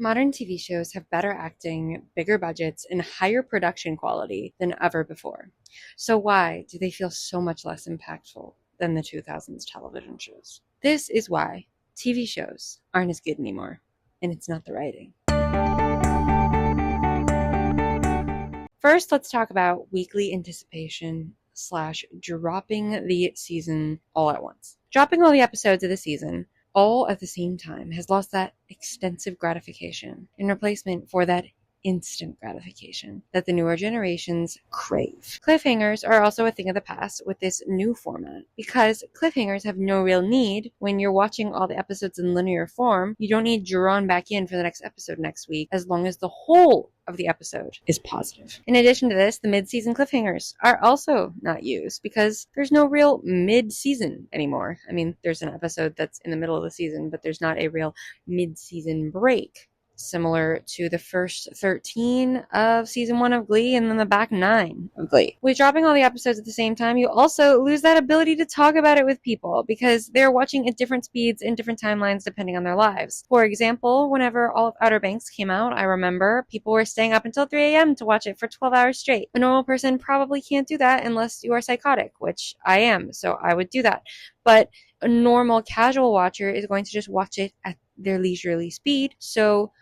Modern TV shows have better acting, bigger budgets, and higher production quality than ever before. So why do they feel so much less impactful than the 2000s television shows? This is why TV shows aren't as good anymore, and it's not the writing. First, let's talk about weekly anticipation / dropping the season all at once. Dropping all the episodes of the season all at the same time has lost that extensive gratification in replacement for that instant gratification that the newer generations crave. Cliffhangers are also a thing of the past with this new format because cliffhangers have no real need. When you're watching all the episodes in linear form, you don't need drawn back in for the next episode next week as long as the whole of the episode is positive. In addition to this, the mid-season cliffhangers are also not used because there's no real mid-season anymore. I mean, there's an episode that's in the middle of the season, but there's not a real mid-season break, similar to the first 13 of season 1 of Glee and then the back 9 of Glee. With dropping all the episodes at the same time, you also lose that ability to talk about it with people because they're watching at different speeds in different timelines depending on their lives. For example, whenever all of Outer Banks came out, I remember people were staying up until 3 a.m. to watch it for 12 hours straight. A normal person probably can't do that unless you are psychotic, which I am, so I would do that. But a normal casual watcher is going to just watch it at their leisurely speed, so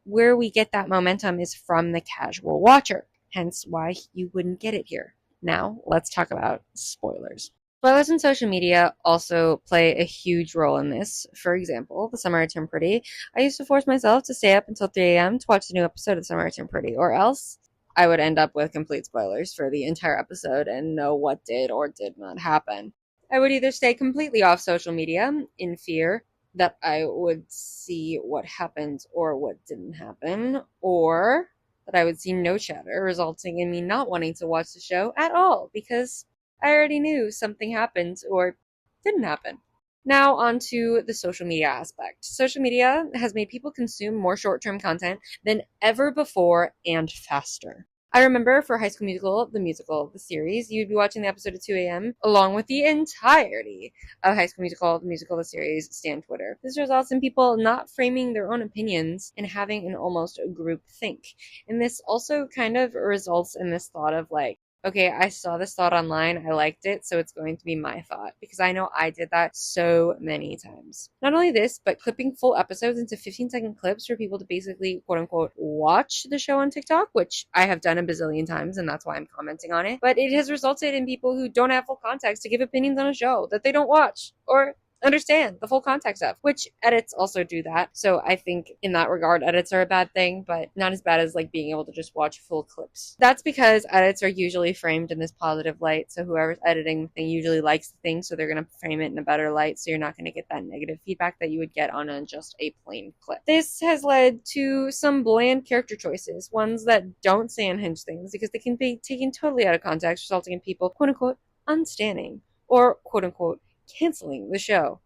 where we get that momentum is from the casual watcher, hence why you wouldn't get it here. Now, let's talk about spoilers. Spoilers in social media also play a huge role in this. For example, The Summer I Turned Pretty. I used to force myself to stay up until 3 a.m. to watch the new episode of The Summer I Turned Pretty, or else I would end up with complete spoilers for the entire episode and know what did or did not happen. I would either stay completely off social media in fear that I would see what happened or what didn't happen, or that I would see no chatter, resulting in me not wanting to watch the show at all because I already knew something happened or didn't happen. Now on to the social media aspect. Social media has made people consume more short-term content than ever before and faster. I remember for High School Musical, the series, you'd be watching the episode at 2 a.m. along with the entirety of High School Musical, the series, stan Twitter. This results in people not framing their own opinions and having an almost group think. And this also kind of results in this thought of like, okay, I saw this thought online, I liked it, so it's going to be my thought. Because I know I did that so many times. Not only this, but clipping full episodes into 15-second clips for people to basically, quote-unquote, watch the show on TikTok, which I have done a bazillion times, and that's why I'm commenting on it. But it has resulted in people who don't have full context to give opinions on a show that they don't watch, or understand the full context of, which edits also do that. So I think in that regard, edits are a bad thing, but not as bad as like being able to just watch full clips. That's because edits are usually framed in this positive light. So whoever's editing the thing usually likes the thing, so they're going to frame it in a better light. So you're not going to get that negative feedback that you would get on just a plain clip. This has led to some bland character choices, ones that don't say unhinged things because they can be taken totally out of context, resulting in people, quote unquote, unstanning or quote unquote, canceling the show,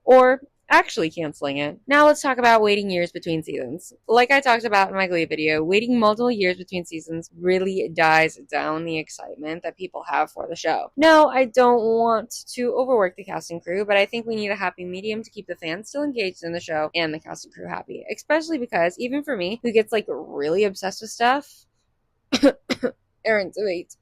or actually canceling it. Now let's talk about waiting years between seasons. Like I talked about in my Glee video, waiting multiple years between seasons really dies down the excitement that people have for the show. No, I don't want to overwork the cast and crew, but I think we need a happy medium to keep the fans still engaged in the show and the cast and crew happy, especially because even for me, who gets like really obsessed with stuff, Aaron, to wait.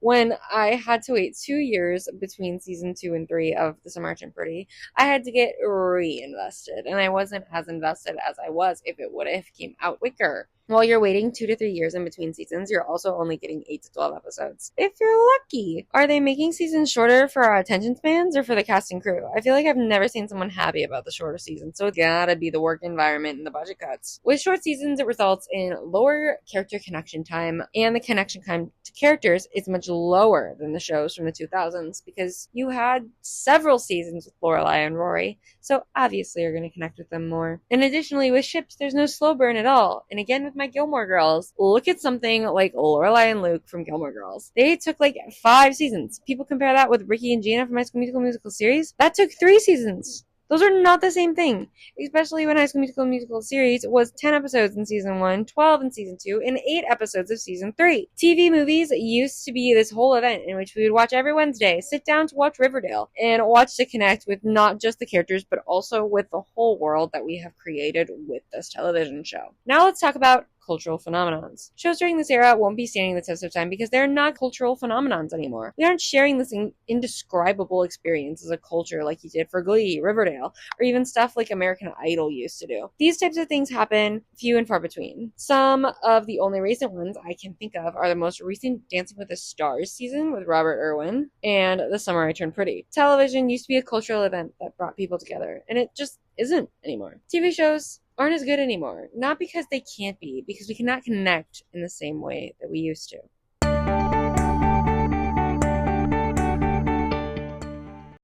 When I had to wait 2 years between season 2 and 3 of The Summer I Turned Pretty, I had to get reinvested, and I wasn't as invested as I was if it would have came out quicker. While you're waiting 2 to 3 years in between seasons, you're also only getting 8 to 12 episodes. If you're lucky. Are they making seasons shorter for our attention spans or for the cast and crew? I feel like I've never seen someone happy about the shorter seasons, so it's gotta be the work environment and the budget cuts. With short seasons, it results in lower character connection time, and the connection time to characters is much lower than the shows from the 2000s because you had several seasons with Lorelai and Rory, so obviously you're going to connect with them more. And additionally, with ships, there's no slow burn at all. And again, with my Gilmore Girls, look at something like Lorelai and Luke from Gilmore Girls. They took like 5 seasons. People compare that with Ricky and Gina from High School Musical series. That took 3 seasons. Those are not the same thing, especially when High School Musical series was 10 episodes in season 1, 12 in season 2, and 8 episodes of season 3. TV movies used to be this whole event in which we would watch every Wednesday, sit down to watch Riverdale, and watch to connect with not just the characters, but also with the whole world that we have created with this television show. Now let's talk about cultural phenomenons. Shows during this era won't be standing the test of time because they're not cultural phenomenons anymore. We aren't sharing this indescribable experience as a culture like you did for Glee, Riverdale, or even stuff like American Idol used to do. These types of things happen few and far between. Some of the only recent ones I can think of are the most recent Dancing with the Stars season with Robert Irwin and The Summer I Turned Pretty. Television used to be a cultural event that brought people together, and it just isn't anymore. TV shows aren't as good anymore. Not because they can't be, because we cannot connect in the same way that we used to.